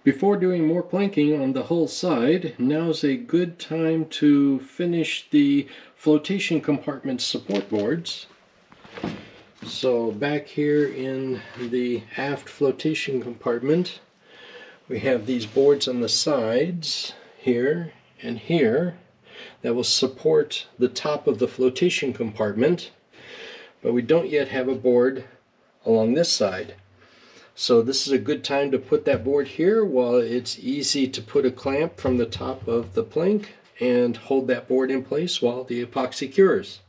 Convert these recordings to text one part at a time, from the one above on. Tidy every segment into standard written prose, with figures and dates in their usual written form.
Before doing more planking on the hull side, now's a good time to finish the flotation compartment support boards. So back here in the aft flotation compartment, we have these boards on the sides here and here that will support the top of the flotation compartment, but we don't yet have a board along this side. So this is a good time to put that board here while it's easy to put a clamp from the top of the plank and hold that board in place while the epoxy cures.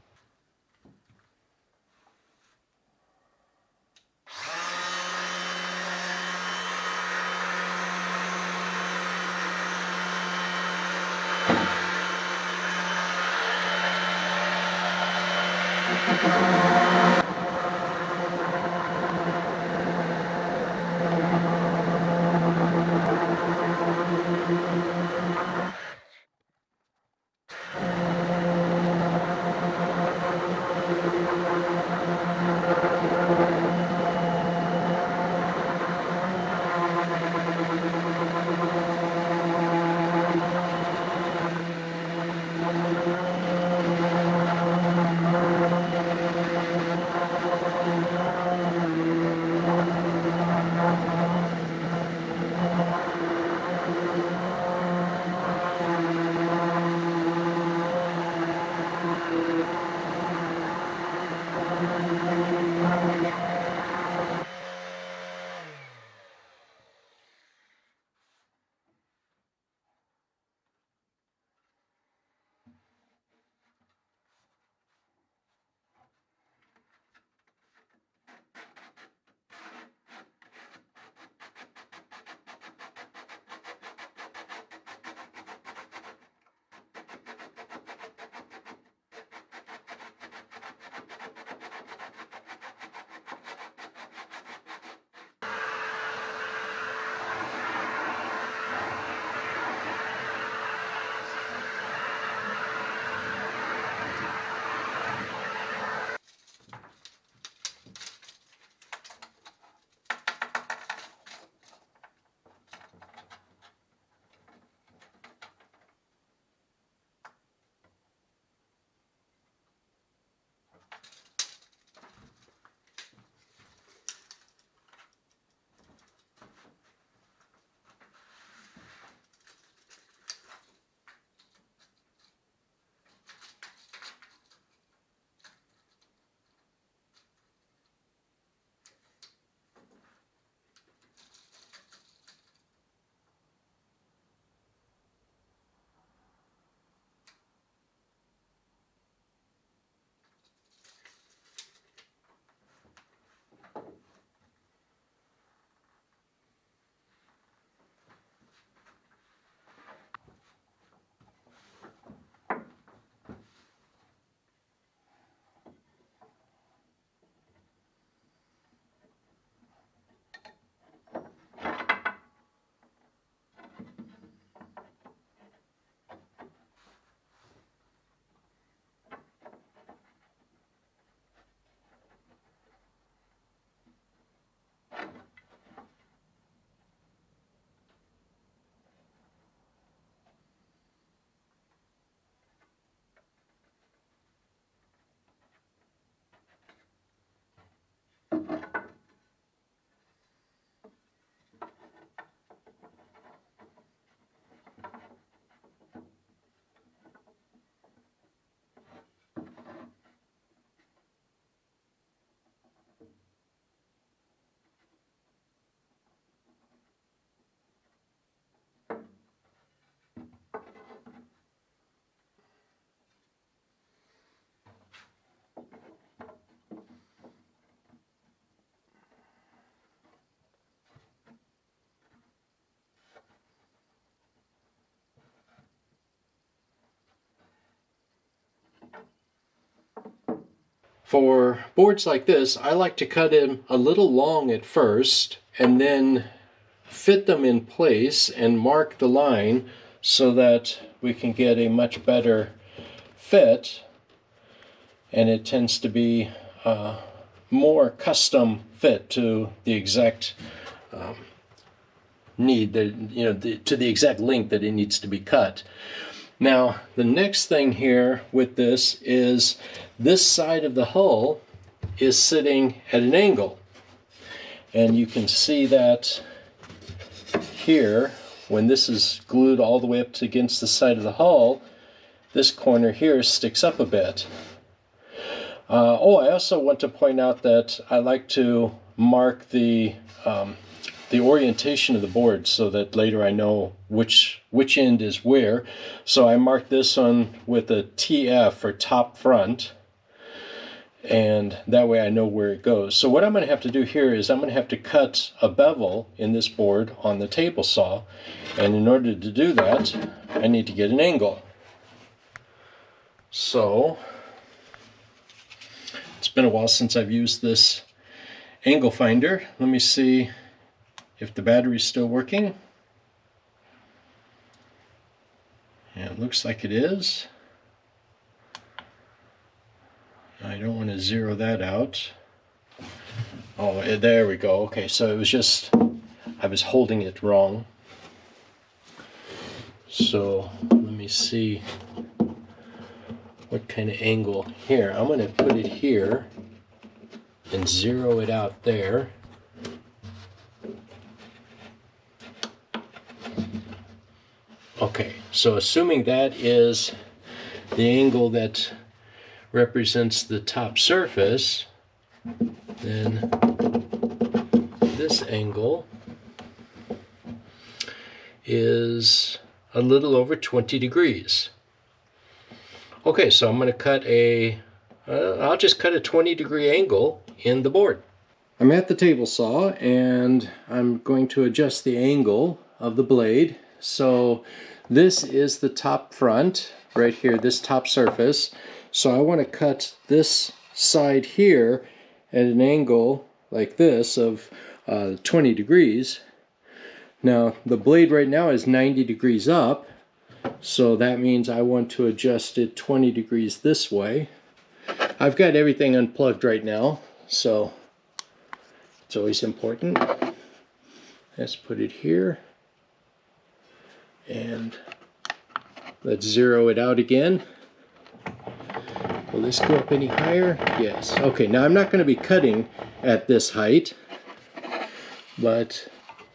For boards like this, I like to cut in a little long at first and then fit them in place and mark the line so that we can get a much better fit, and it tends to be more custom fit to the exact need, to the exact length that it needs to be cut. Now, the next thing here with this is this side of the hull is sitting at an angle. And you can see that here, when this is glued all the way up against the side of the hull, this corner here sticks up a bit. I also want to point out that I like to mark the orientation of the board so that later I know which end is where. So I marked this one with a TF for top front, and that way I know where it goes. So what I'm going to have to do here is I'm going to have to cut a bevel in this board on the table saw, and in order to do that I need to get an angle. So it's been a while since I've used this angle finder. Let me see if the battery's still working. And it looks like it is. I don't want to zero that out. Oh, there we go. Okay, so it was just, I was holding it wrong. So let me see what kind of angle. Here, I'm going to put it here and zero it out there. Okay, so assuming that is the angle that represents the top surface, then this angle is a little over 20 degrees. Okay, so I'm going to cut I'll just cut a 20-degree angle in the board. I'm at the table saw and I'm going to adjust the angle of the blade. So this is the top front right here, this top surface. So I want to cut this side here at an angle like this of 20 degrees. Now the blade right now is 90 degrees up, so that means I want to adjust it 20 degrees this way. I've got everything unplugged right now, so it's always important. Let's put it here, and let's zero it out again. Will this go up any higher? Yes. Okay, now I'm not going to be cutting at this height, but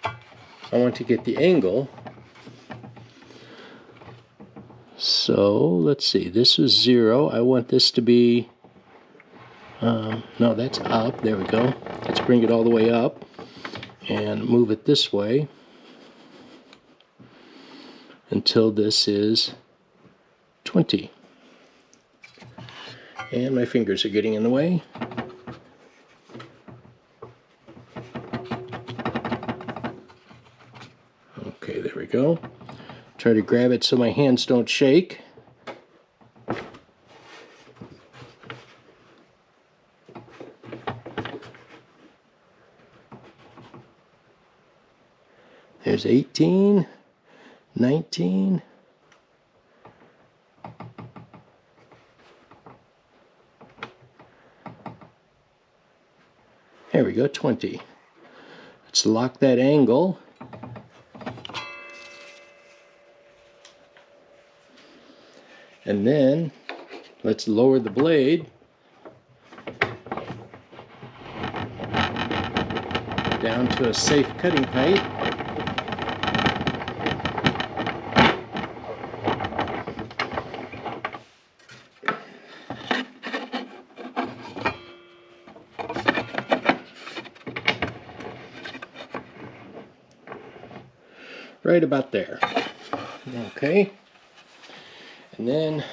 I want to get the angle. So let's see, this is 0. I want this to be, no, that's up. There we go. Let's bring it all the way up and move it this way until this is 20. And my fingers are getting in the way. Okay, there we go. Try to grab it so my hands don't shake. There's 18, 19. There we go, 20. Let's lock that angle. And then let's lower the blade down to a safe cutting height. Right about there. Okay. And then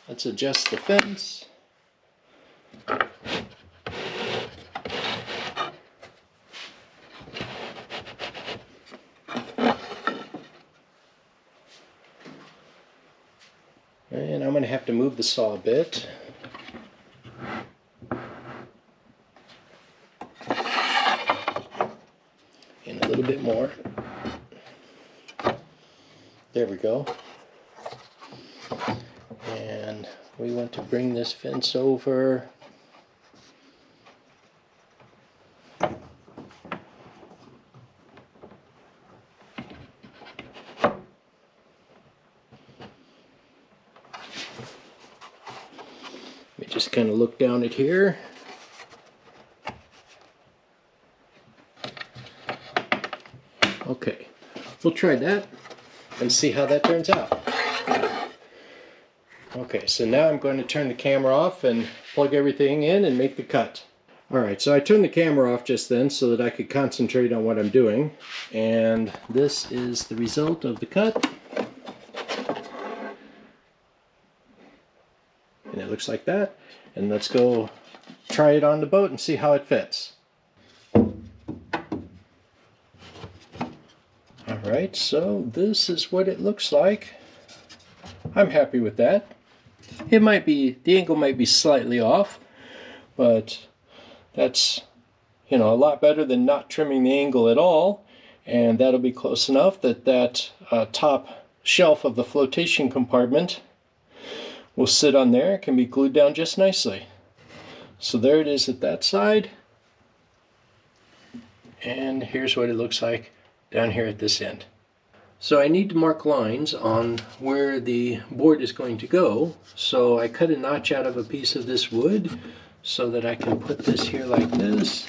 let's adjust the fence. And I'm going to have to move the saw a bit. And a little bit more. There we go. And we want to bring this fence over. Just kind of look down at here. Okay, we'll try that and see how that turns out. Okay, so now I'm going to turn the camera off and plug everything in and make the cut. Alright, so I turned the camera off just then so that I could concentrate on what I'm doing. And this is the result of the cut. And it looks like that. And let's go try it on the boat and see how it fits. Alright, so this is what it looks like. I'm happy with that. It might be, the angle might be slightly off, but that's, you know, a lot better than not trimming the angle at all. And that'll be close enough that that top shelf of the flotation compartment will sit on there. It can be glued down just nicely. So there it is at that side. And here's what it looks like down here at this end. So I need to mark lines on where the board is going to go. So I cut a notch out of a piece of this wood so that I can put this here like this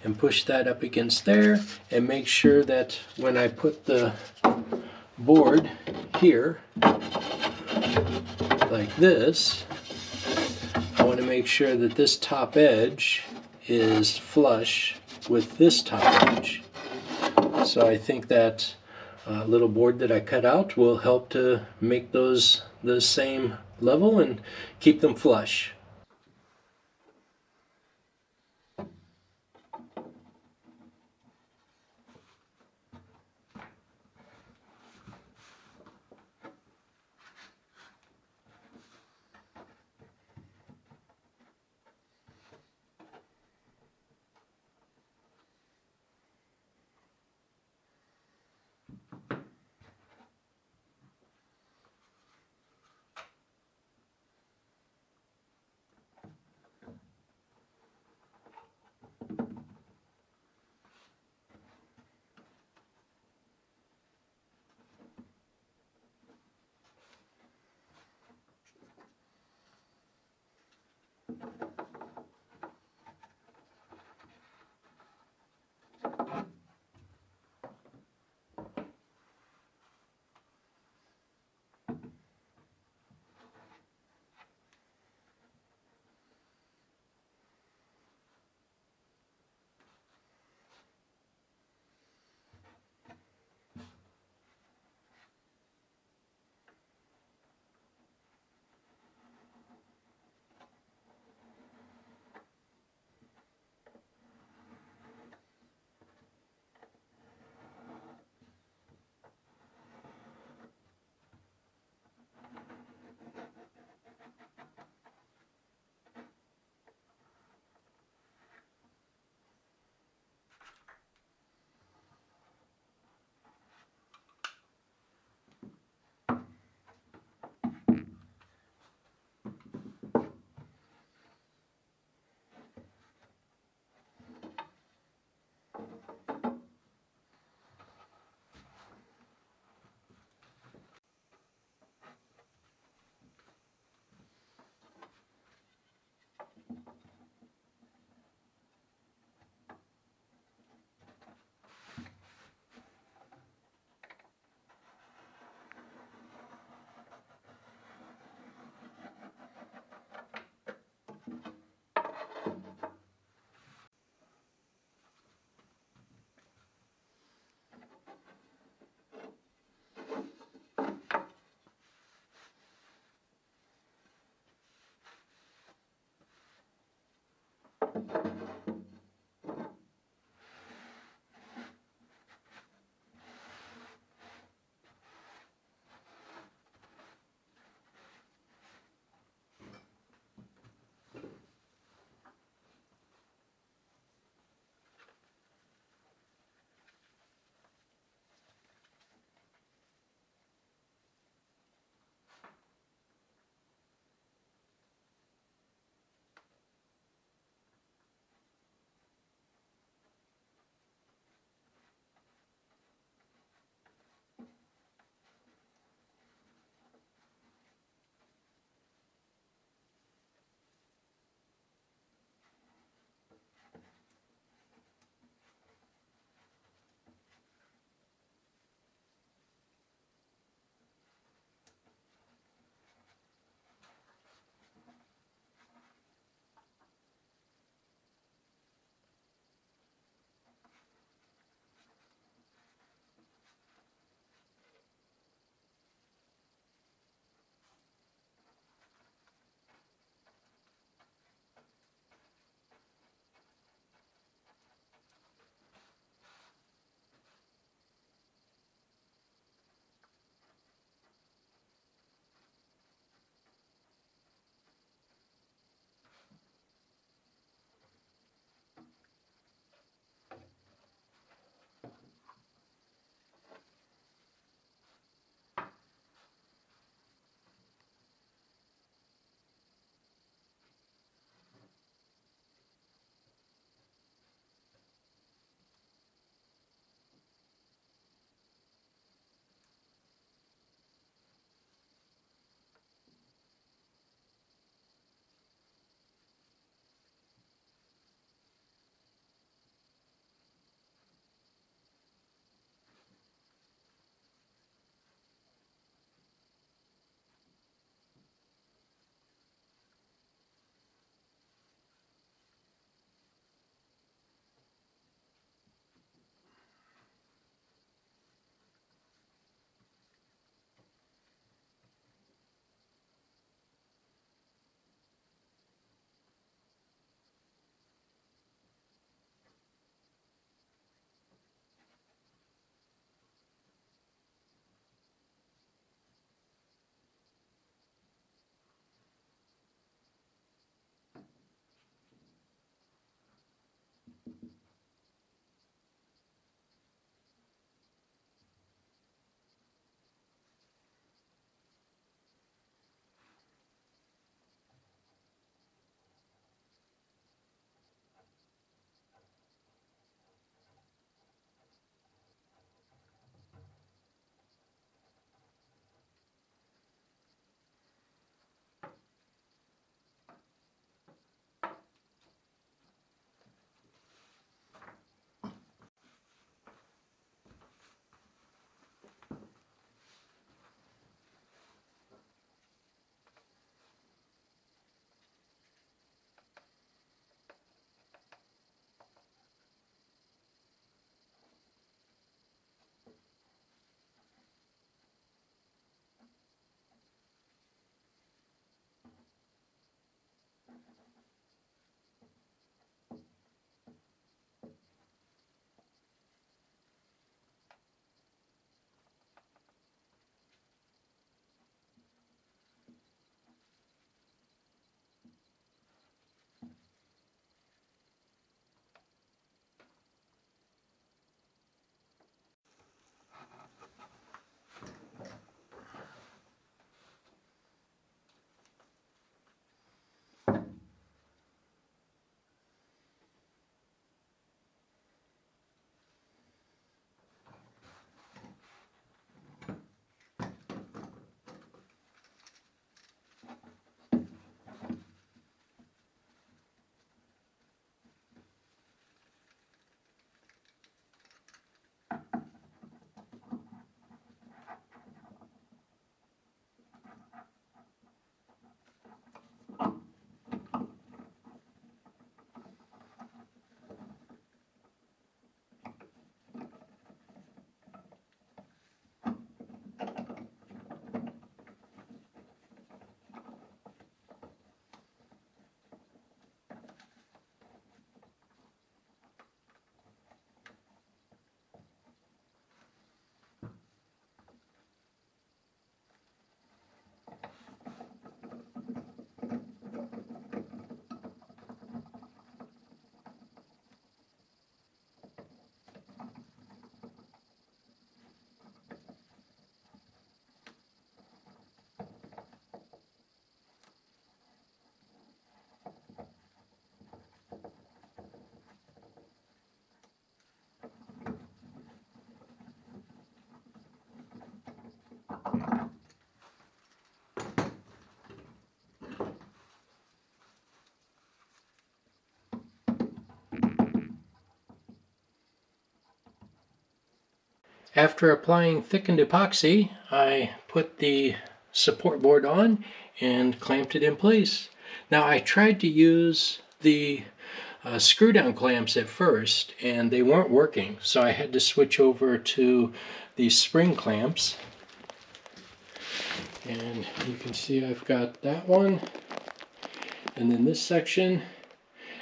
and push that up against there and make sure that when I put the board here like this, I want to make sure that this top edge is flush with this top edge. So I think that little board that I cut out will help to make those the same level and keep them flush. After applying thickened epoxy, I put the support board on and clamped it in place. Now I tried to use the screw down clamps at first and they weren't working, so I had to switch over to these spring clamps. And you can see I've got that one, and then this section,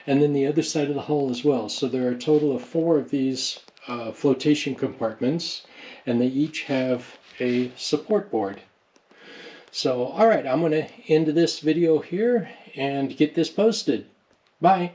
and then the other side of the hull as well. So there are a total of 4 of these flotation compartments, and they each have a support board. So, alright, I'm going to end this video here and get this posted. Bye!